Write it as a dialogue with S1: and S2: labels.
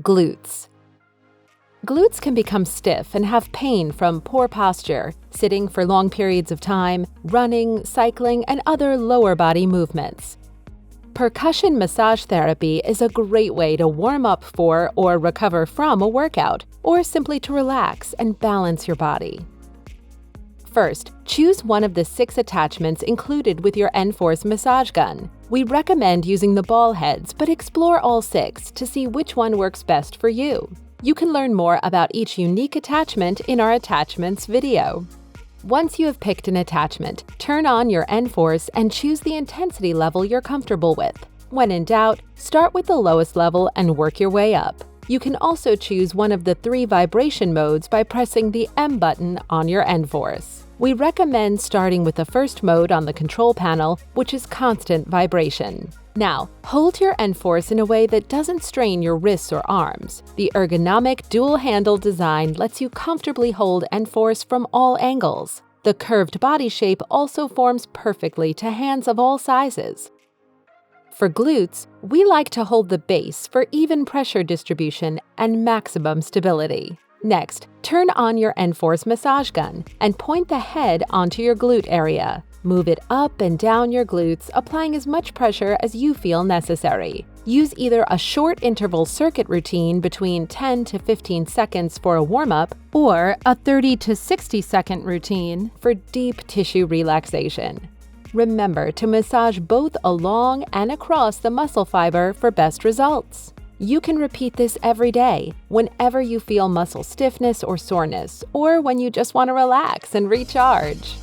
S1: Glutes. Glutes can become stiff and have pain from poor posture, sitting for long periods of time, running, cycling, and other lower body movements. Percussion massage therapy is a great way to warm up for or recover from a workout, or simply to relax and balance your body. First, choose one of the 6 attachments included with your NFORCE massage gun. We recommend using the ball heads, but explore all 6 to see which one works best for you. You can learn more about each unique attachment in our attachments video. Once you have picked an attachment, turn on your NFORCE and choose the intensity level you're comfortable with. When in doubt, start with the lowest level and work your way up. You can also choose one of the 3 vibration modes by pressing the M button on your NFORCE. We recommend starting with the first mode on the control panel, which is constant vibration. Now, hold your NFORCE in a way that doesn't strain your wrists or arms. The ergonomic dual-handle design lets you comfortably hold NFORCE from all angles. The curved body shape also forms perfectly to hands of all sizes. For glutes, we like to hold the base for even pressure distribution and maximum stability. Next, turn on your NFORCE massage gun and point the head onto your glute area. Move it up and down your glutes, applying as much pressure as you feel necessary. Use either a short interval circuit routine between 10 to 15 seconds for a warm-up or a 30 to 60 second routine for deep tissue relaxation. Remember to massage both along and across the muscle fiber for best results. You can repeat this every day, whenever you feel muscle stiffness or soreness, or when you just want to relax and recharge.